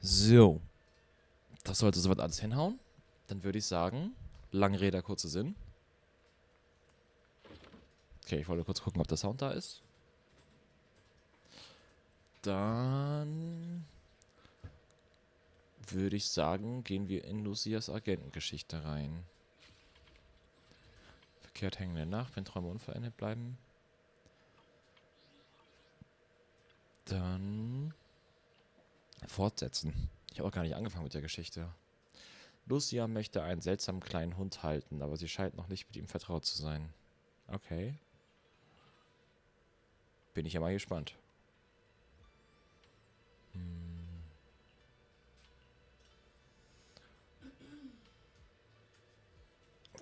So, das sollte soweit alles hinhauen. Dann würde ich sagen, lange Rede, kurzer Sinn. Okay, ich wollte kurz gucken, ob der Sound da ist. Dann würde ich sagen, gehen wir in Lucias Agentengeschichte rein. Verkehrt hängende Nacht, wenn Träume unvollendet bleiben. Dann fortsetzen. Ich habe auch gar nicht angefangen mit der Geschichte. Lucia möchte einen seltsamen kleinen Hund halten, aber sie scheint noch nicht mit ihm vertraut zu sein. Okay. Bin ich ja mal gespannt.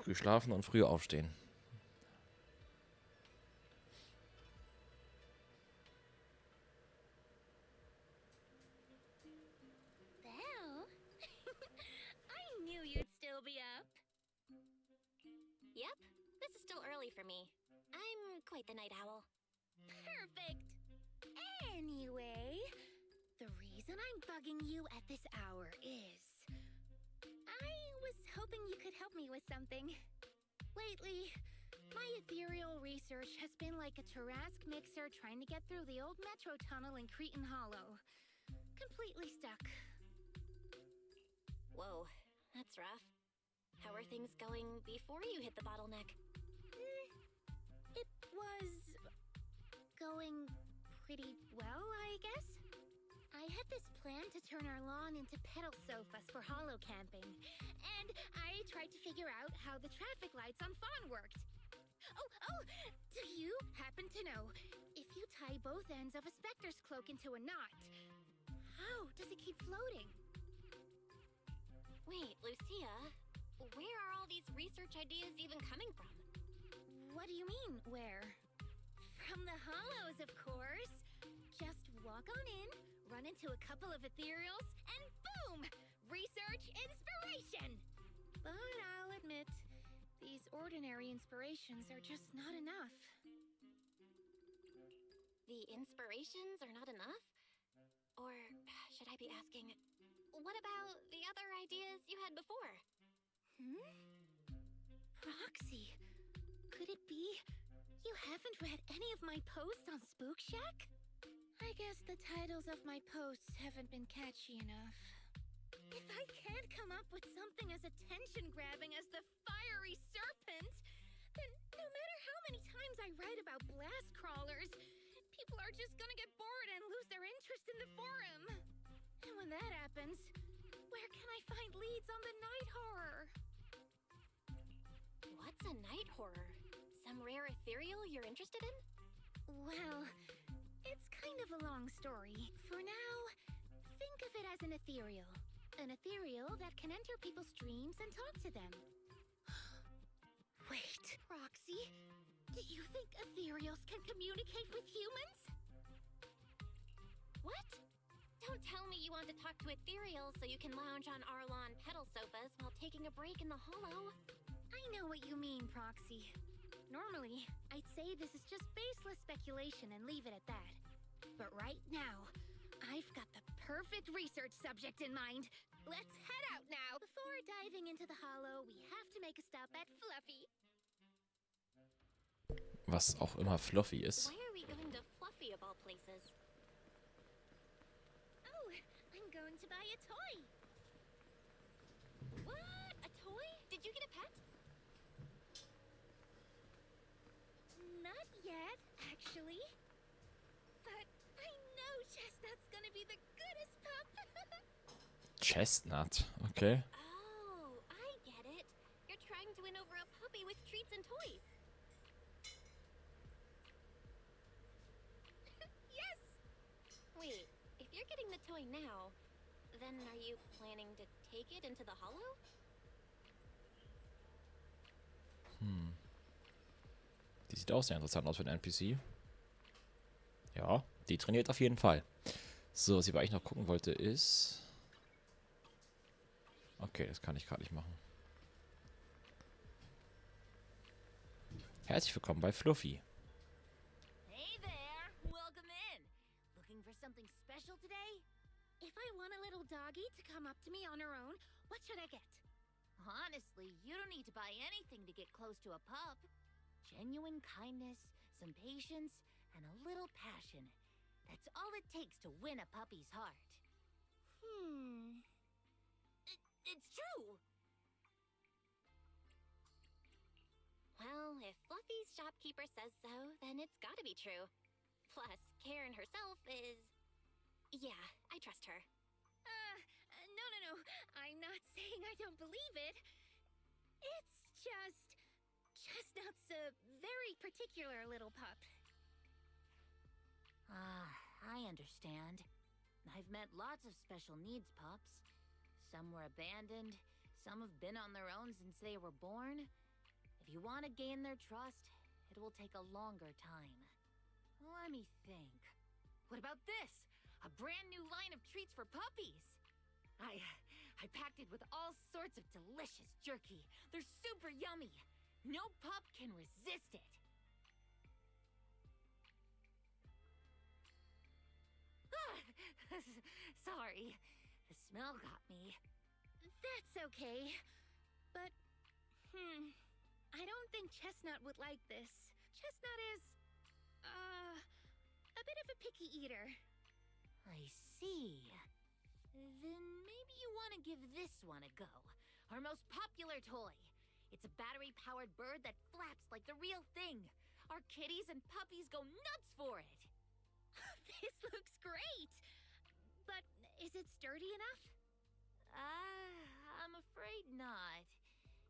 Früh schlafen und früh aufstehen. Belle? I knew you'd still be up. Yep, this is still early for me. I'm quite the night owl. Perfect. Anyway, the reason I'm bugging you at this hour is I was hoping you could help me with something. Lately, my ethereal research has been like a Tarrasque mixer trying to get through the old metro tunnel in Cretan Hollow. Completely stuck. Whoa, that's rough. How are things going before you hit the bottleneck? It was going pretty well, I guess. I had this plan to turn our lawn into pedal sofas for hollow camping, and I tried to figure out how the traffic lights on Fawn worked. Oh, do you happen to know if you tie both ends of a specter's cloak into a knot, how does it keep floating? Wait, Lucia, where are all these research ideas even coming from? What do you mean, where? From the hollows, of course. Just walk on in, run into a couple of ethereals, and boom! Research inspiration! But I'll admit, these ordinary inspirations are just not enough. The inspirations are not enough? Or should I be asking, what about the other ideas you had before? Proxy, could it be you haven't read any of my posts on Spook Shack? I guess the titles of my posts haven't been catchy enough. If I can't come up with something as attention-grabbing as the fiery serpent, then no matter how many times I write about blast crawlers, people are just gonna get bored and lose their interest in the forum. And when that happens, where can I find leads on the night horror? What's a night horror? Some rare ethereal you're interested in? Well, it's kind of a long story. For now, think of it as an ethereal. An ethereal that can enter people's dreams and talk to them. Wait, Roxy, do you think ethereals can communicate with humans? What? Don't tell me you want to talk to ethereals so you can lounge on our lawn pedal sofas while taking a break in the hollow. I know what you mean, Proxy. Normally, I'd say this is just baseless speculation and leave it at that. But right now, I've got the perfect research subject in mind. Let's head out now. Before diving into the hollow, we have to make a stop at Fluffy. Was auch immer Fluffy ist. Why are we going to Fluffy of all places? Oh, I'm going to buy a toy. What? A toy? Did you get a pet? Not yet, actually. But I know Chestnut's gonna be the goodest pup. Chestnut, okay. Oh, I get it. You're trying to win over a puppy with treats and toys. Yes! Wait, if you're getting the toy now, then are you planning to take it into the hollow? Die sieht auch sehr interessant aus für einen NPC. Ja, die trainiert auf jeden Fall. So, was ich aber eigentlich noch gucken wollte ist... Okay, das kann ich gerade nicht machen. Herzlich willkommen bei Fluffy. Hey there, welcome in. Looking for something special today? If I want a little doggy to come up to me on her own, what should I get? Honestly, you don't need to buy anything to get close to a pup. Genuine kindness, some patience, and a little passion. That's all it takes to win a puppy's heart. It's true! Well, if Fluffy's shopkeeper says so, then it's gotta be true. Plus, Karen herself is... Yeah, I trust her. No. I'm not saying I don't believe it. It's just... Chestnut's a very particular little pup. I understand. I've met lots of special needs pups. Some were abandoned, some have been on their own since they were born. If you want to gain their trust, it will take a longer time. Let me think. What about this? A brand new line of treats for puppies! I packed it with all sorts of delicious jerky. They're super yummy. No pup can resist it. Sorry, the smell got me. That's okay. But, I don't think Chestnut would like this. Chestnut is, a bit of a picky eater. I see. Then maybe you want to give this one a go. Our most popular toy. It's a battery-powered bird that flaps like the real thing. Our kitties and puppies go nuts for it. This looks great! But is it sturdy enough? I'm afraid not.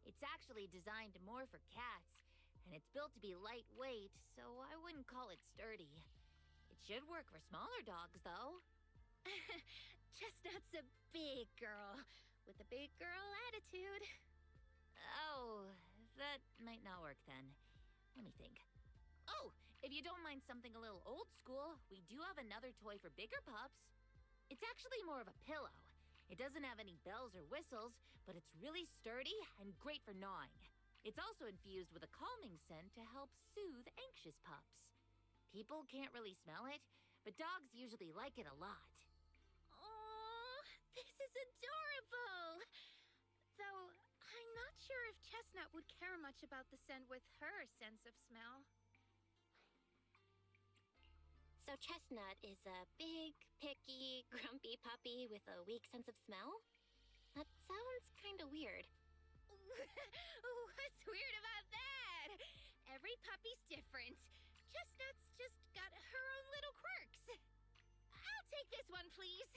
It's actually designed more for cats, and it's built to be lightweight, so I wouldn't call it sturdy. It should work for smaller dogs, though. Chestnut's a big girl, with a big girl attitude. Oh, that might not work then. Let me think. Oh, if you don't mind something a little old school, we do have another toy for bigger pups. It's actually more of a pillow. It doesn't have any bells or whistles, but it's really sturdy and great for gnawing. It's also infused with a calming scent to help soothe anxious pups. People can't really smell it, but dogs usually like it a lot. Oh, this is adorable! Though, I'm not sure if Chestnut would care much about the scent with her sense of smell. So Chestnut is a big, picky, grumpy puppy with a weak sense of smell? That sounds kinda weird. What's weird about that? Every puppy's different. Chestnut's just got her own little quirks. I'll take this one, please.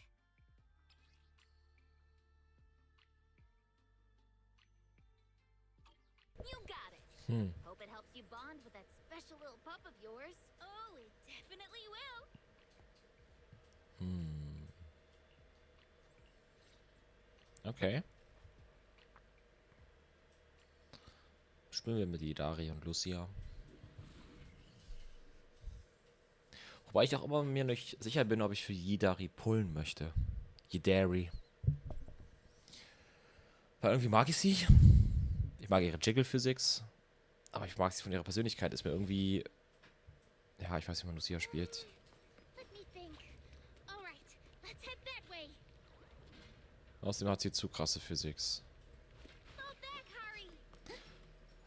You got it. Hope it helps you bond with that special little pup of yours. Oh, it definitely will. Okay. Spielen wir mit Idari und Lucia. Wobei ich auch immer mir nicht sicher bin, ob ich für Idari pullen möchte. Idari. Weil irgendwie mag ich sie. Ich mag ihre Jiggle-Physics. Aber ich mag sie von ihrer Persönlichkeit. Ist mir irgendwie... Ja, ich weiß nicht, wie man Lucia spielt. Let me think. All right, let's head that way. Außerdem hat sie zu krasse Physics. Fall back, Hari.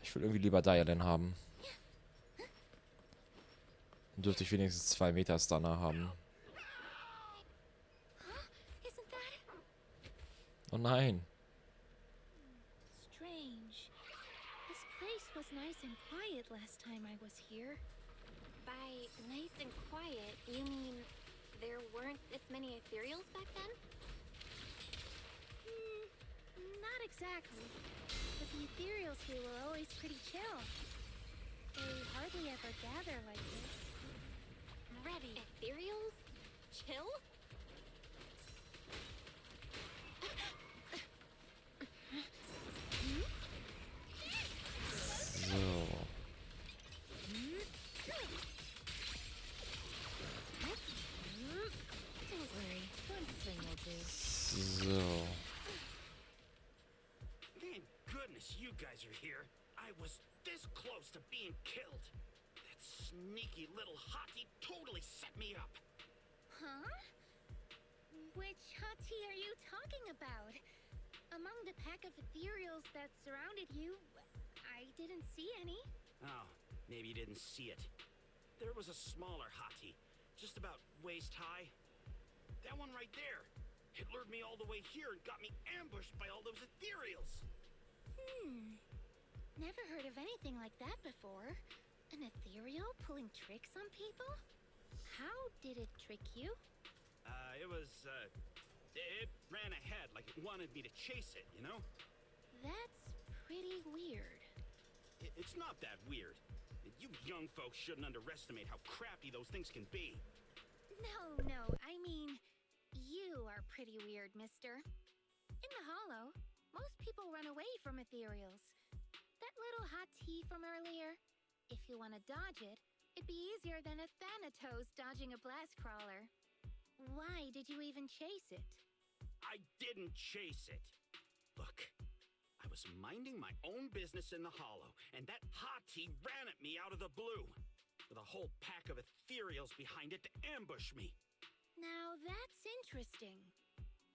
Ich will irgendwie lieber Diaden haben. Dann dürfte ich wenigstens 2 Meter Stunner haben. Isn't that Oh nein. strange? This place was nice and quiet last time I was here. By nice and quiet, you mean there weren't this many ethereals back then? Not exactly. But the ethereals here were always pretty chill. They hardly ever gather like this. Ready. Ethereals? Chill? So. Don't worry, one swing will do. So. Thank goodness you guys are here. I was this close to being killed. That sneaky little hottie totally set me up. Huh? Which hot tea are you talking about? Among the pack of ethereals that surrounded you, I didn't see any. Oh, maybe you didn't see it. There was a smaller hottie, just about waist high. That one right there. It lured me all the way here and got me ambushed by all those ethereals. Never heard of anything like that before. An ethereal pulling tricks on people? How did it trick you? It ran ahead like it wanted me to chase it, you know? That's pretty weird. It's not that weird. You young folks shouldn't underestimate how crappy those things can be. No, I mean, you are pretty weird, mister. In the Hollow, most people run away from ethereals. That little hot tea from earlier, if you want to dodge it, it'd be easier than a Thanatos dodging a blast crawler. Why did you even chase it? I didn't chase it. Look, I was minding my own business in the Hollow, and that hottie ran at me out of the blue, with a whole pack of ethereals behind it to ambush me. Now that's interesting.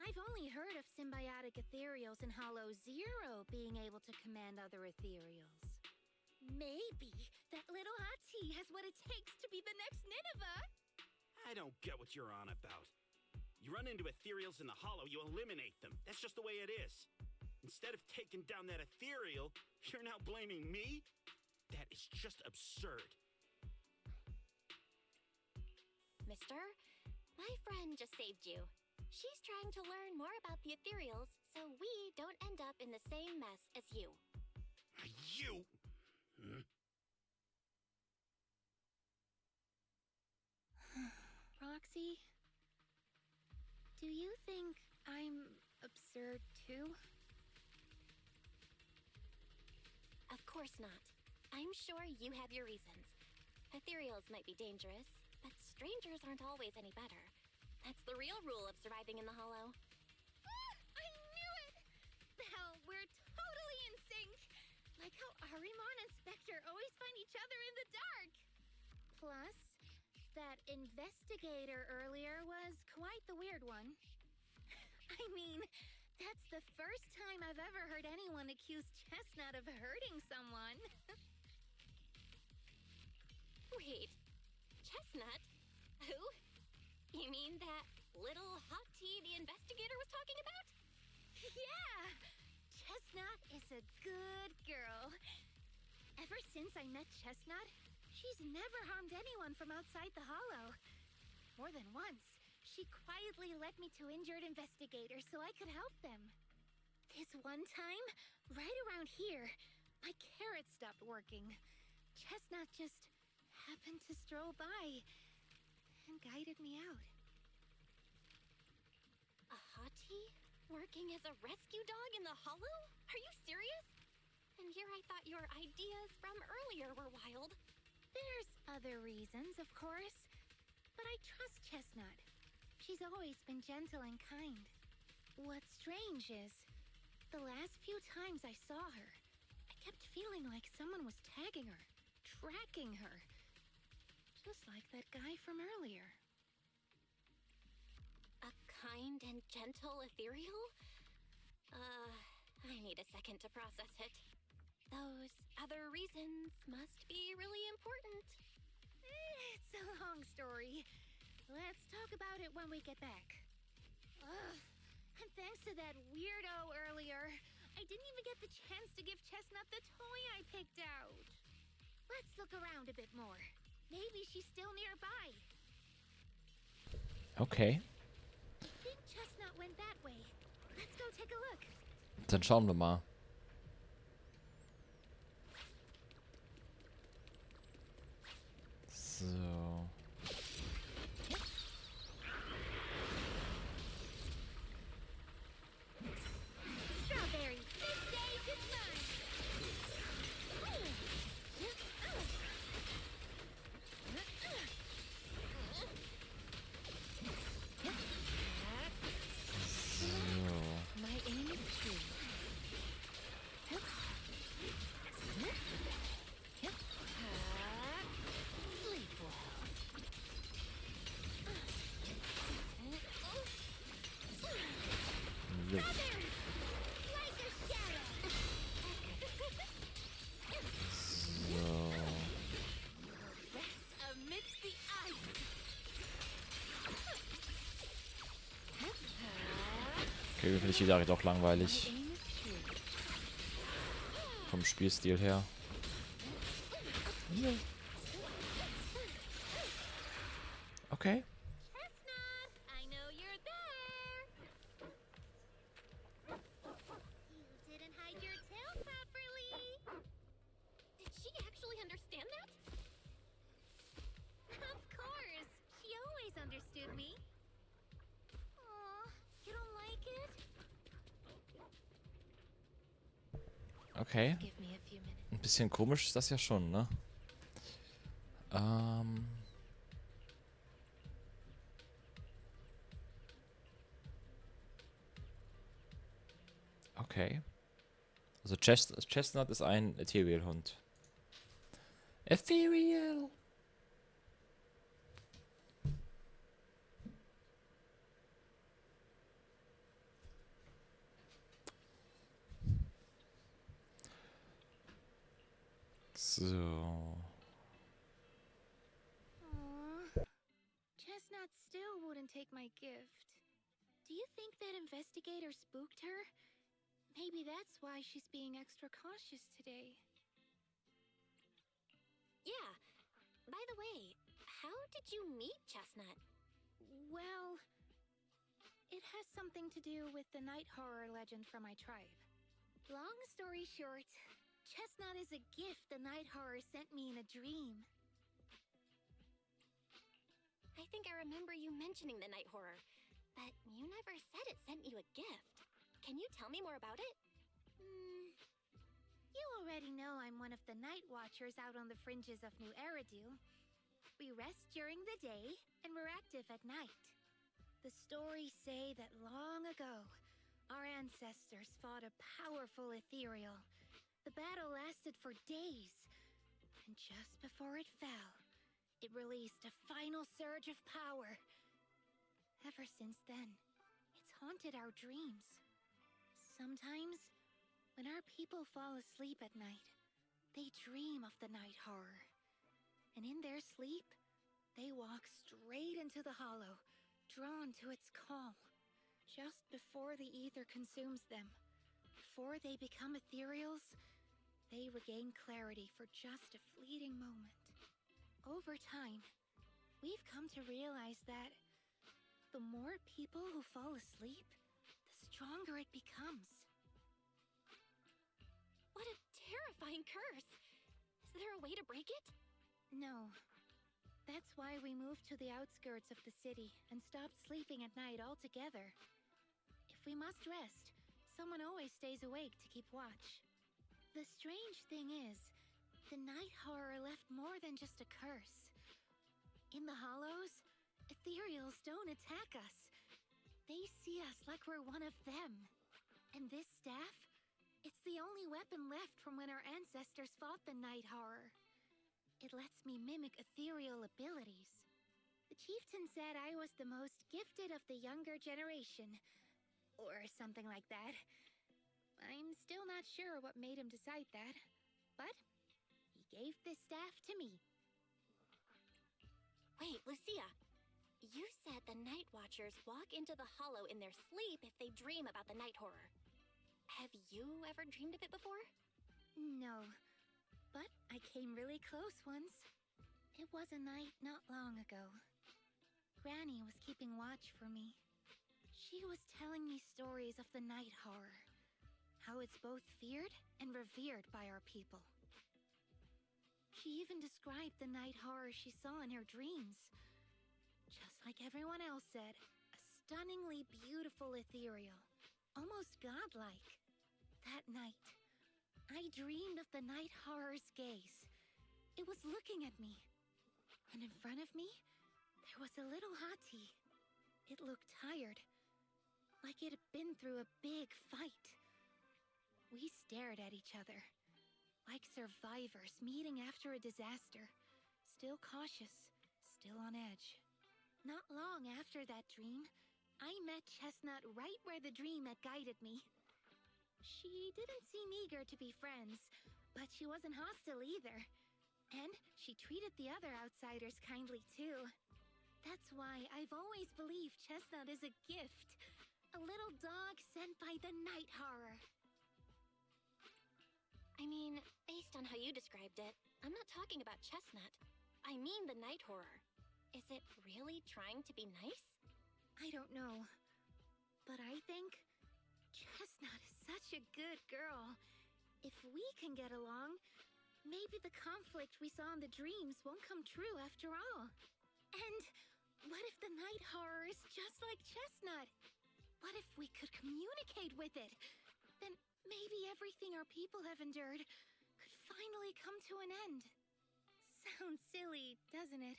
I've only heard of symbiotic ethereals in Hollow Zero being able to command other ethereals. Maybe that little hot tea has what it takes to be the next Nineveh. I don't get what you're on about. You run into ethereals in the Hollow, you eliminate them. That's just the way it is. Instead of taking down that ethereal, you're now blaming me? That is just absurd. Mister, my friend just saved you. She's trying to learn more about the ethereals so we don't end up in the same mess as you. You? Roxy, do you think I'm absurd too? Of course not. I'm sure you have your reasons. Ethereals might be dangerous, but strangers aren't always any better. That's the real rule of surviving in the Hollow. I knew it! Belle, we're totally in sync! Like how Arimon and Spectre always find each other in the dark! Plus, that investigator earlier was quite the weird one. I mean, that's the first time I've ever heard anyone accuse Chestnut of hurting someone. Wait, Chestnut? Who? You mean that little hot tea the investigator was talking about? Yeah! Chestnut is a good girl. Ever since I met Chestnut, she's never harmed anyone from outside the Hollow. More than once, she quietly led me to injured investigators so I could help them. This one time, right around here, my carrot stopped working. Chestnut just happened to stroll by and guided me out. A hottie? Working as a rescue dog in the Hollow? Are you serious? And here I thought your ideas from earlier were wild. There's other reasons, of course. But I trust Chestnut. She's always been gentle and kind. What's strange is, the last few times I saw her, I kept feeling like someone was tagging her, tracking her. Just like that guy from earlier. A kind and gentle ethereal? I need a second to process it. Those other reasons must be really important. It's a long story. Let's talk about it when we get back. And thanks to that weirdo earlier, I didn't even get the chance to give Chestnut the toy I picked out. Let's look around a bit more. Maybe she's still nearby. Okay, I think Chestnut went that way. Let's go take a look. dann schauen wir mal. So. Strawberry, this day is mine. My aim is true. Sleep well. live. So. Okay, finde ich die Serie doch langweilig. Vom Spielstil her. Okay. Chestnut, I know you're there. You didn't hide your tail properly. Did she actually understand that? Of course. She always understood me. Aw, you don't like it? Okay. Give me a few minutes. Ein bisschen komisch ist das ja schon, ne? Okay. Also Chestnut ist ein Ethereal-Hund. Ethereal! So. Aw. Chestnut still wouldn't take my gift. Do you think that investigator spooked her? Maybe that's why she's being extra cautious today. Yeah. By the way, how did you meet Chestnut? Well, it has something to do with the night horror legend from my tribe. Long story short, Chestnut is a gift the night horror sent me in a dream. I think I remember you mentioning the night horror, but you never said it sent you a gift. Can you tell me more about it? You already know I'm one of the night watchers out on the fringes of New Eridu. We rest during the day, and we're active at night. The stories say that long ago, our ancestors fought a powerful ethereal. The battle lasted for days, and just before it fell, it released a final surge of power. Ever since then, it's haunted our dreams. Sometimes, when our people fall asleep at night, they dream of the night horror. And in their sleep, they walk straight into the hollow, drawn to its call. Just before the ether consumes them, before they become ethereals, they regain clarity for just a fleeting moment. Over time, we've come to realize that the more people who fall asleep, the stronger it becomes. What a terrifying curse! Is there a way to break it? No. That's why we moved to the outskirts of the city and stopped sleeping at night altogether. If we must rest, someone always stays awake to keep watch. The strange thing is, the night horror left more than just a curse. In the hollows, ethereals don't attack us. They see us like we're one of them. And this staff, it's the only weapon left from when our ancestors fought the night horror. It lets me mimic ethereal abilities. The chieftain said I was the most gifted of the younger generation, or something like that. I'm still not sure what made him decide that, but he gave this staff to me. Wait, Lucia. You said the Night Watchers walk into the hollow in their sleep if they dream about the night horror. Have you ever dreamed of it before? No, but I came really close once. It was a night not long ago. Granny was keeping watch for me. She was telling me stories of the night horror, how it's both feared and revered by our people. She even described the night horror she saw in her dreams. Just like everyone else said, a stunningly beautiful ethereal, almost godlike. That night, I dreamed of the night horror's gaze. It was looking at me. And in front of me, there was a little hati. It looked tired, like it had been through a big fight. We stared at each other, like survivors meeting after a disaster, still cautious, still on edge. Not long after that dream, I met Chestnut right where the dream had guided me. She didn't seem eager to be friends, but she wasn't hostile either. And she treated the other outsiders kindly too. That's why I've always believed Chestnut is a gift. A little dog sent by the night horror. I mean, based on how you described it, I'm not talking about Chestnut. I mean the night horror. Is it really trying to be nice? I don't know. But I think Chestnut is such a good girl. If we can get along, maybe the conflict we saw in the dreams won't come true after all. And what if the night horror is just like Chestnut? What if we could communicate with it? Then maybe everything our people have endured could finally come to an end. Sounds silly, doesn't it?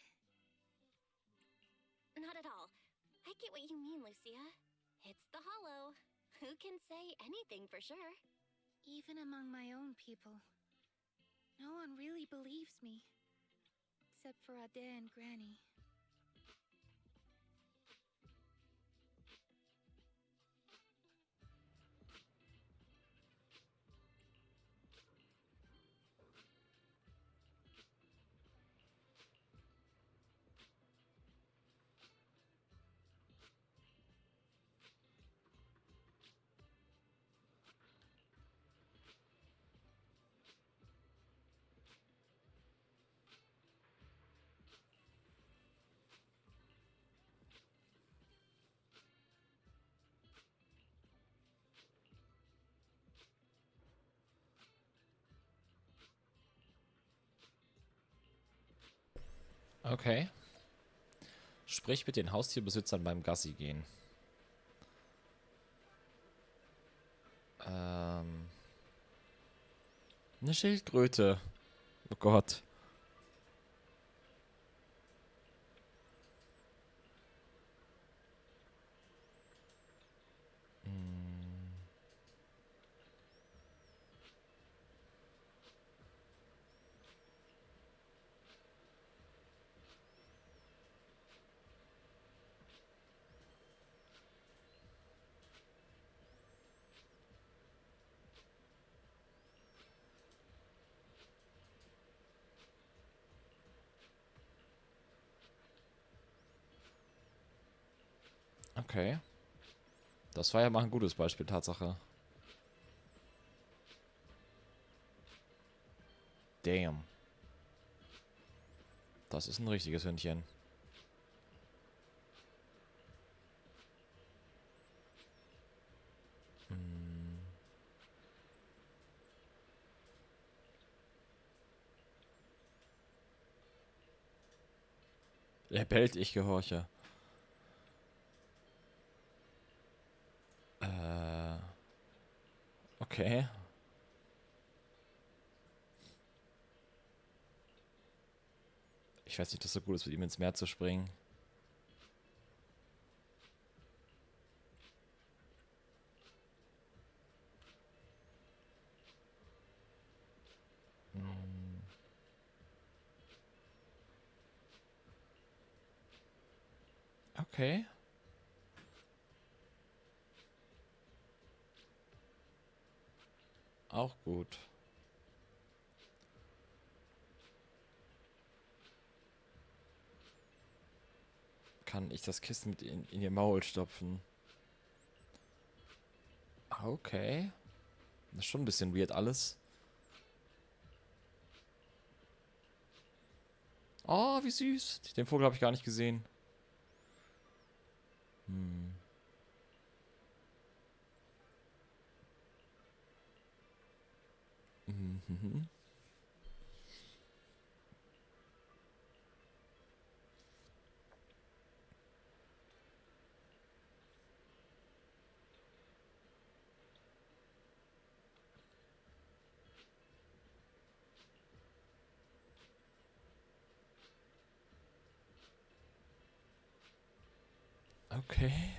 Not at all. I get what you mean, Lucia. It's the Hollow. Who can say anything for sure? Even among my own people, no one really believes me. Except for Ade and Granny. Okay. Sprich mit den Haustierbesitzern beim Gassi gehen. Eine Schildkröte. Oh Gott. Okay. Das war ja mal ein gutes Beispiel, Tatsache. Damn. Das ist ein richtiges Hündchen. Er bellt, ich gehorche. Okay. Ich weiß nicht, ob das so gut ist, mit ihm ins Meer zu springen. Okay. Auch gut. Kann ich das Kissen mit in ihr Maul stopfen? Okay. Das ist schon ein bisschen weird alles. Oh, wie süß. Den Vogel habe ich gar nicht gesehen. Mhm. Okay.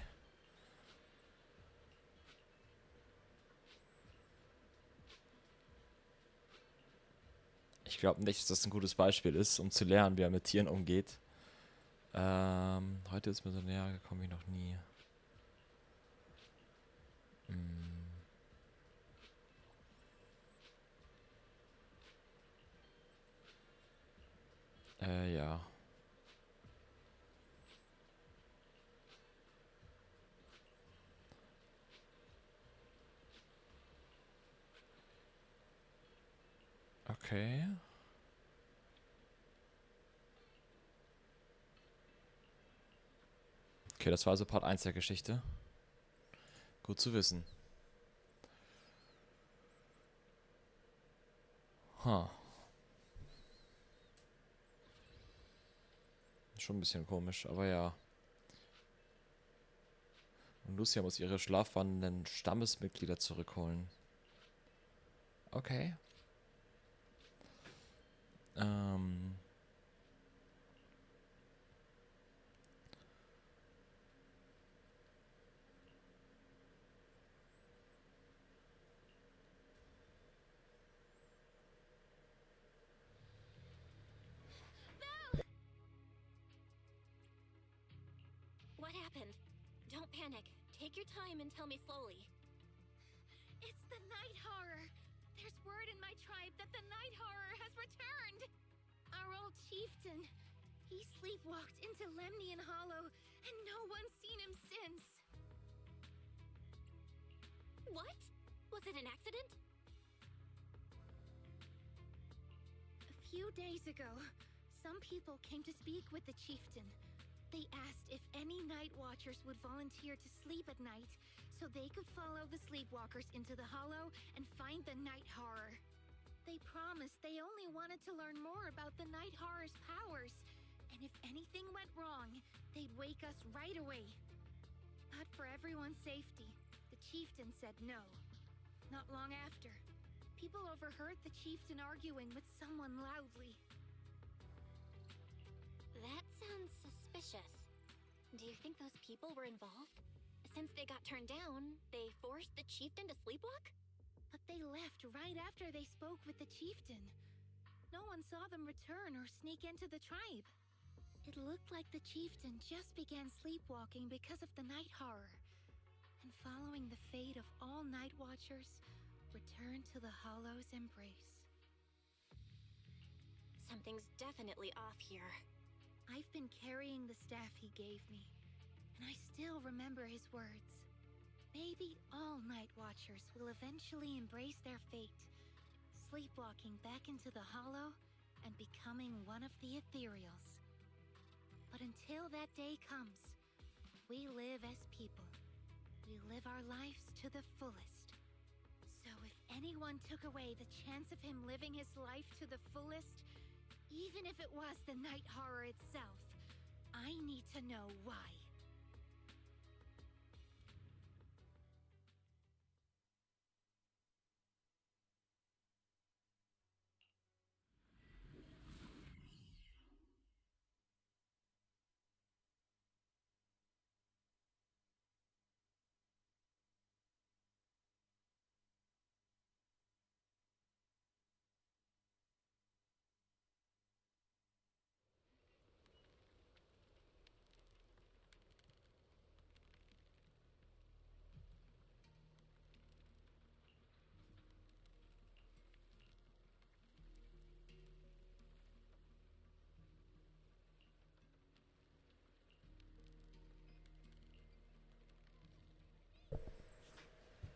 Ich glaube nicht, dass das ein gutes Beispiel ist, um zu lernen, wie er mit Tieren umgeht. Heute ist mir so näher gekommen wie noch nie. Ja. Okay. Okay, das war also Part 1 der Geschichte. Gut zu wissen. Schon ein bisschen komisch, aber ja. Und Lucia muss ihre schlafwandelnden Stammesmitglieder zurückholen. Okay. What happened? Don't panic. Take your time and tell me slowly. It's the night horror. There's word in my tribe that the night horror has returned. Our old chieftain. He sleepwalked into Lemnian Hollow, and no one's seen him since. What? Was it an accident? A few days ago, some people came to speak with the chieftain. They asked if any night watchers would volunteer to sleep at night so they could follow the sleepwalkers into the hollow and find the night horror. They promised they only wanted to learn more about the night horror's powers, and if anything went wrong, they'd wake us right away. But for everyone's safety, the chieftain said no. Not long after, people overheard the chieftain arguing with someone loudly. That sounds suspicious. Do you think those people were involved? Since they got turned down, they forced the chieftain to sleepwalk? But they left right after they spoke with the chieftain. No one saw them return or sneak into the tribe. It looked like the chieftain just began sleepwalking because of the night horror. And following the fate of all night watchers, returned to the Hollow's embrace. Something's definitely off here. I've been carrying the staff he gave me, and I still remember his words. Maybe all night watchers will eventually embrace their fate, sleepwalking back into the hollow and becoming one of the ethereals. But until that day comes, we live as people. We live our lives to the fullest. So if anyone took away the chance of him living his life to the fullest, even if it was the night horror itself, I need to know why.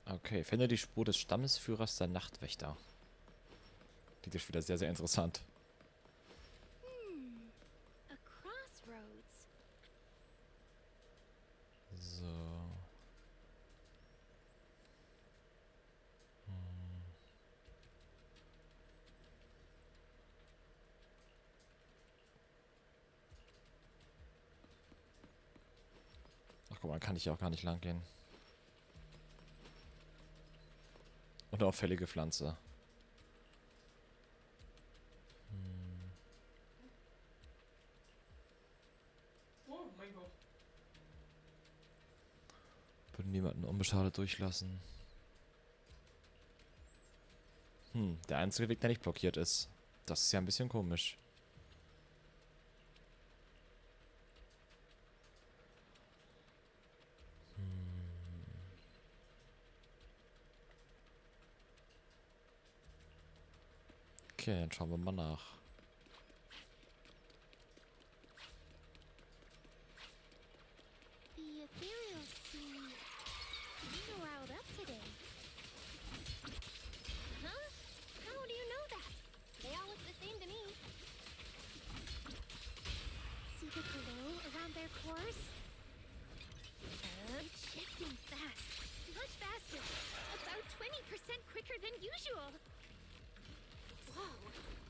Okay, finde die Spur des Stammesführers der Nachtwächter. Klingt jetzt wieder sehr, sehr interessant. A crossroads. So. Ach guck mal, kann ich ja auch gar nicht lang gehen. Und auffällige Pflanze. Oh mein Gott. Würde niemanden unbeschadet durchlassen. Der einzige Weg, der nicht blockiert ist. Das ist ja ein bisschen komisch. Okay, dann schauen wir mal nach.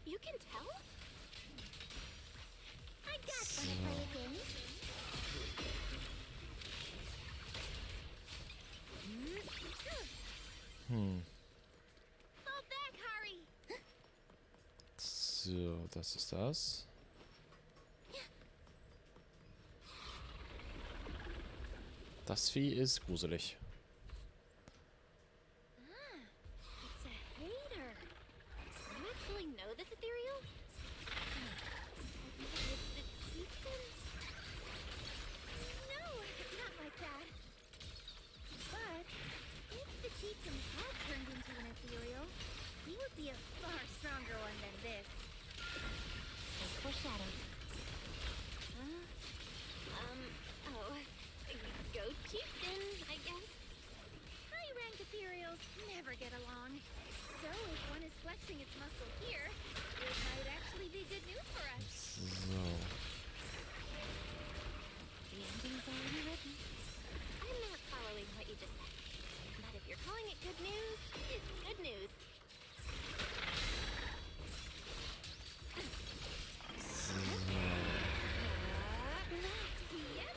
You can tell? I got one play again. Fall back, Hari. So, das ist das. Das Vieh ist gruselig. It's a hater. Do you actually know this ethereal? It's the chieftain? No, it's not like that. But if the chieftain had turned into an ethereal, he would be a far stronger one than this. It's foreshadowed. Go chieftain, I guess. High-rank ethereals never get along. So if one is flexing its muscle here, it might actually be good news for us. So. The ending's already written. I'm not following what you just said. But if you're calling it good news, it's good news. Yep.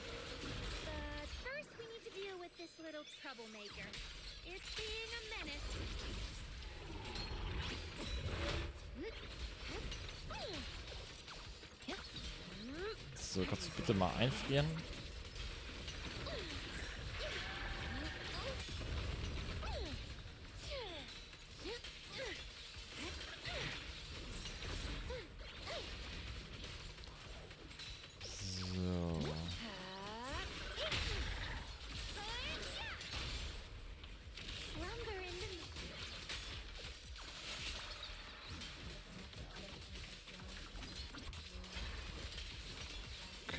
But first we need to deal with this little troublemaker. It's being a menace. So, kannst du bitte mal einfrieren?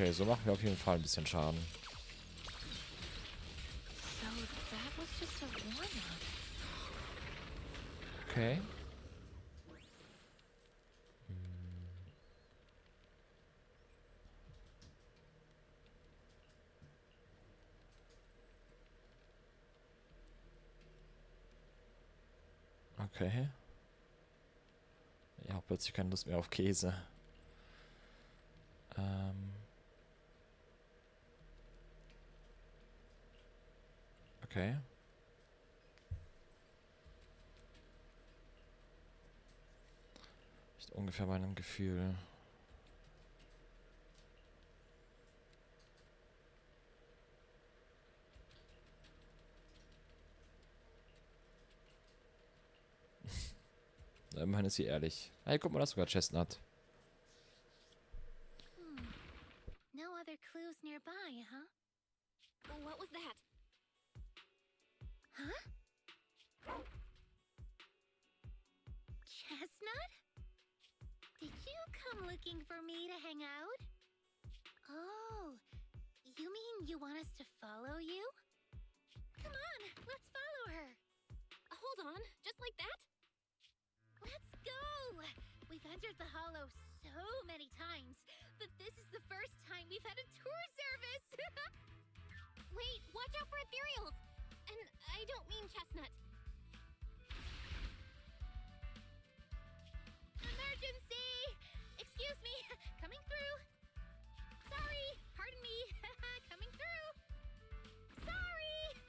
Okay, so machen wir auf jeden Fall ein bisschen Schaden. Okay. Okay. Ich habe plötzlich keine Lust mehr auf Käse. Okay. Ist ungefähr bei einem Gefühl. Immerhin ist sie ehrlich. Hey, guck mal, das ist sogar Chestnut. No other clues nearby, huh? What was that? Huh? Chestnut? Did you come looking for me to hang out? Oh, you mean you want us to follow you? Come on, let's follow her. Hold on, just like that? Let's go! We've entered the hollow so many times, but this is the first time we've had a tour service! Wait, watch out for ethereals! And I don't mean Chestnut. Emergency! Excuse me, coming through. Sorry, pardon me, coming through. Sorry!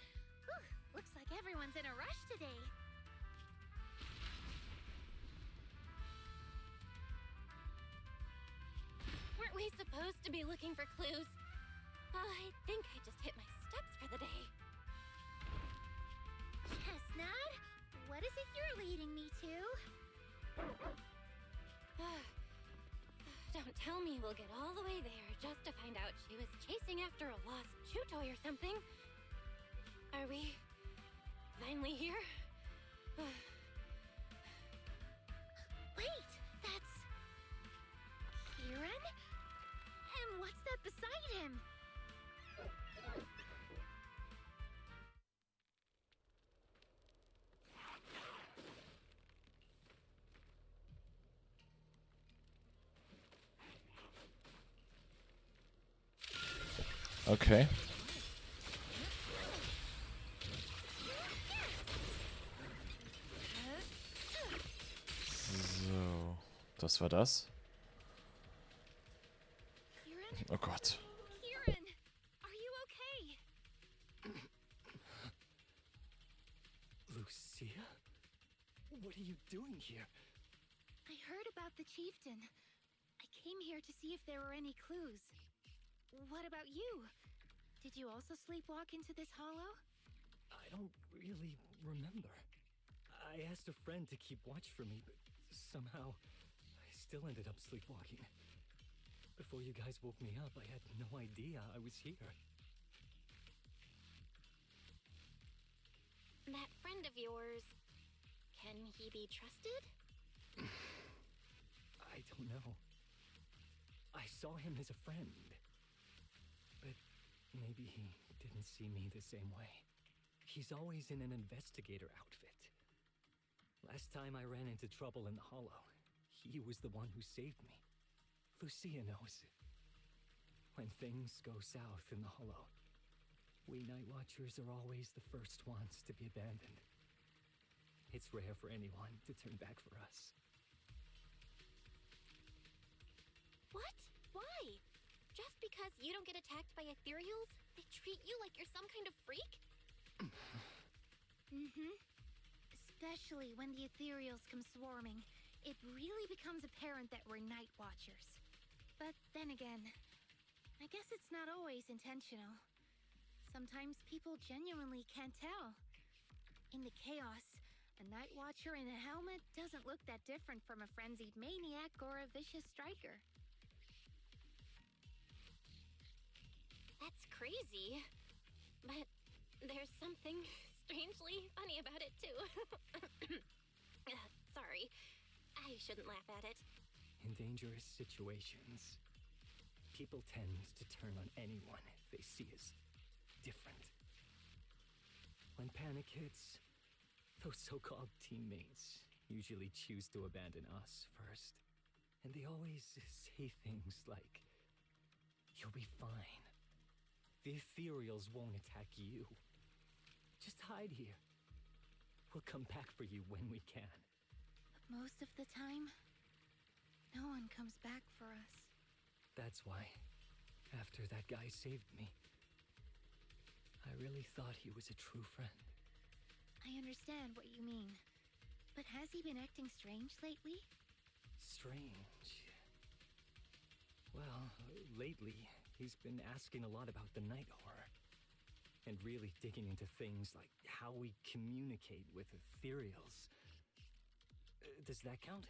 Whew, looks like everyone's in a rush today. Weren't we supposed to be looking for clues? I think I just hit my steps for the day. Chestnut, what is it you're leading me to? Don't tell me we'll get all the way there just to find out she was chasing after a lost chew toy or something. Are we finally here? Wait, that's Kieran? And what's that beside him? Okay. So. Das war das? Kieran? Oh Gott. Kieran! Are you okay? Lucia? What are you doing here? I heard about the chieftain. I came here to see if there were any clues. What about you? Did you also sleepwalk into this hollow? I don't really remember. I asked a friend to keep watch for me, but somehow I still ended up sleepwalking. Before you guys woke me up, I had no idea I was here. That friend of yours, can he be trusted? I don't know. I saw him as a friend. But maybe he didn't see me the same way. He's always in an investigator outfit. Last time I ran into trouble in the hollow, he was the one who saved me. Lucia knows. When things go south in the hollow, we Night Watchers are always the first ones to be abandoned. It's rare for anyone to turn back for us. What? Why? Just because you don't get attacked by ethereals, they treat you like you're some kind of freak? Mm-hmm. Especially when the ethereals come swarming, it really becomes apparent that we're Night Watchers. But then again, I guess it's not always intentional. Sometimes people genuinely can't tell. In the chaos, a Night Watcher in a helmet doesn't look that different from a frenzied maniac or a vicious striker. That's crazy. But there's something strangely funny about it, too. Sorry. I shouldn't laugh at it. In dangerous situations, people tend to turn on anyone they see as different. When panic hits, those so-called teammates usually choose to abandon us first. And they always say things like, "You'll be fine. The ethereals won't attack you. Just hide here. We'll come back for you when we can." But most of the time, no one comes back for us. That's why, after that guy saved me, I really thought he was a true friend. I understand what you mean. But has he been acting strange lately? Strange. Well, lately, he's been asking a lot about the night horror. And really digging into things like how we communicate with ethereals. Does that count?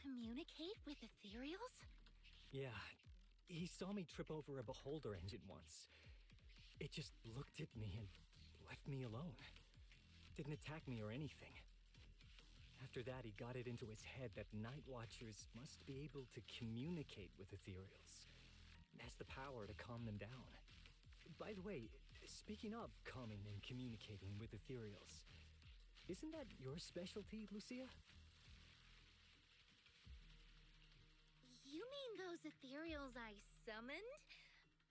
Communicate with ethereals? Yeah, he saw me trip over a beholder engine once. It just looked at me and left me alone. Didn't attack me or anything. After that, he got it into his head that Night Watchers must be able to communicate with ethereals. It has the power to calm them down. By the way, speaking of calming and communicating with ethereals, isn't that your specialty, Lucia? You mean those ethereals I summoned?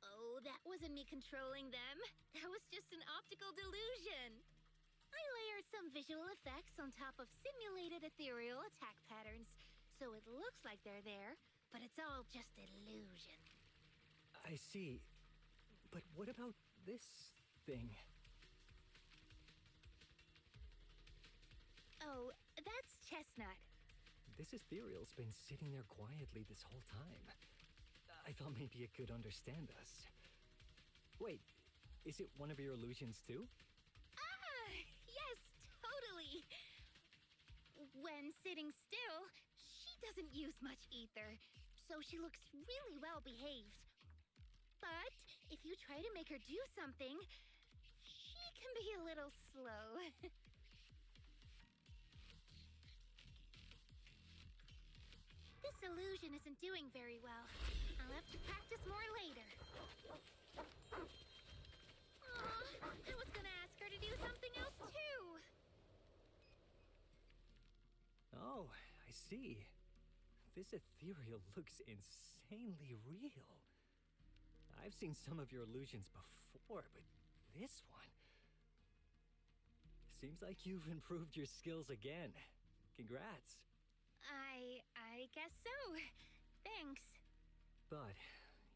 Oh, that wasn't me controlling them. That was just an optical delusion. I layered some visual effects on top of simulated ethereal attack patterns, so it looks like they're there, but it's all just illusion. I see. But what about this thing? Oh, that's Chestnut. This ethereal's been sitting there quietly this whole time. I thought maybe it could understand us. Wait, is it one of your illusions too? Ah, yes, totally. When sitting still, she doesn't use much ether, so she looks really well behaved. But if you try to make her do something, she can be a little slow. This illusion isn't doing very well. I'll have to practice more later. Aw, I was gonna ask her to do something else too. Oh, I see. This ethereal looks insanely real. I've seen some of your illusions before, but this one... Seems like you've improved your skills again. Congrats. I I guess so. Thanks. But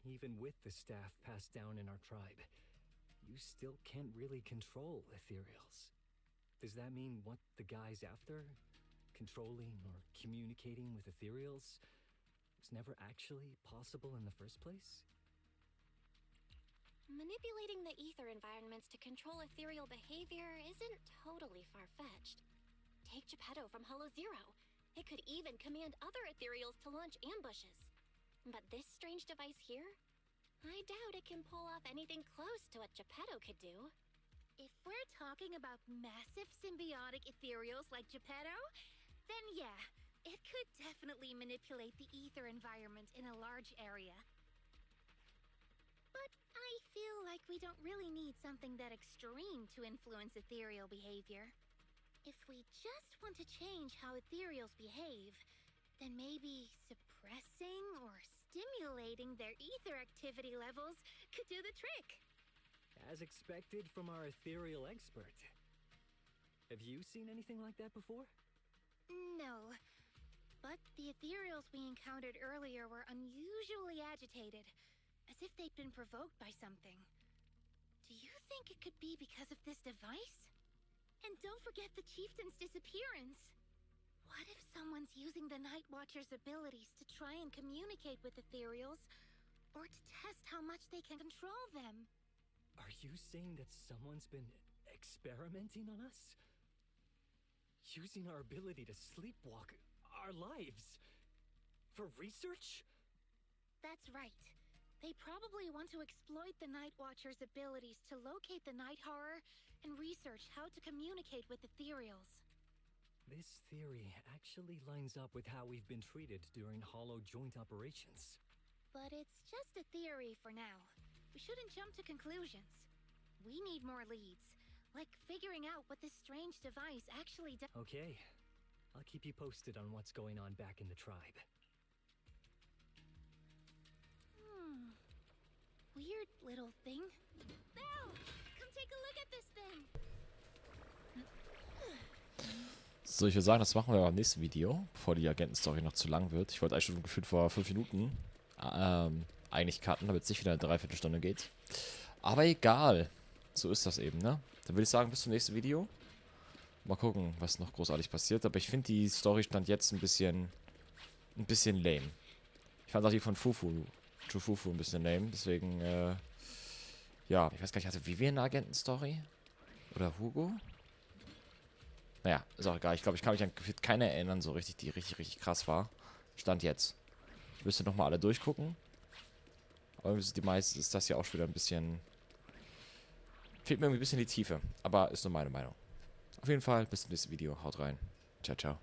even with the staff passed down in our tribe, you still can't really control ethereals. Does that mean what the guy's after, controlling or communicating with ethereals, was never actually possible in the first place? Manipulating the ether environments to control ethereal behavior isn't totally far-fetched. Take Geppetto from Hollow Zero. It could even command other ethereals to launch ambushes. But this strange device here? I doubt it can pull off anything close to what Geppetto could do. If we're talking about massive symbiotic ethereals like Geppetto, then yeah, it could definitely manipulate the ether environment in a large area. But I feel like we don't really need something that extreme to influence ethereal behavior. If we just want to change how ethereals behave, then maybe suppressing or stimulating their ether activity levels could do the trick. As expected from our ethereal expert. Have you seen anything like that before? No, but the ethereals we encountered earlier were unusually agitated, as if they'd been provoked by something. Do you think it could be because of this device? And don't forget the chieftain's disappearance. What if someone's using the Night Watcher's abilities to try and communicate with ethereals, or to test how much they can control them? Are you saying that someone's been experimenting on us? Using our ability to sleepwalk our lives? For research? That's right. They probably want to exploit the Night Watcher's abilities to locate the night horror and research how to communicate with ethereals. This theory actually lines up with how we've been treated during Hollow joint operations. But it's just a theory for now. We shouldn't jump to conclusions. We need more leads, like figuring out what this strange device actually does. Okay, I'll keep you posted on what's going on back in the tribe. Weird little thing. Belle, come take a look at this thing. So, ich würde sagen, das machen wir beim nächsten Video, bevor die Agentenstory noch zu lang wird. Ich wollte eigentlich schon gefühlt vor 5 Minuten eigentlich cutten, damit es nicht wieder eine Dreiviertelstunde geht. Aber egal. So ist das eben, ne? Dann würde ich sagen, bis zum nächsten Video. Mal gucken, was noch großartig passiert. Aber ich finde die Story stand jetzt ein bisschen lame. Ich fand auch die von Fufu ein bisschen lame. Deswegen, ja, ich weiß gar nicht, hatte Vivi eine Agentenstory? Oder Hugo? Naja, ist auch egal. Ich glaube, ich kann mich an keine erinnern, so richtig, die richtig krass war. Stand jetzt. Ich müsste nochmal alle durchgucken. Aber irgendwie die meisten ist das ja auch schon wieder ein bisschen... Fehlt mir irgendwie ein bisschen die Tiefe. Aber ist nur meine Meinung. Auf jeden Fall, bis zum nächsten Video. Haut rein. Ciao, ciao.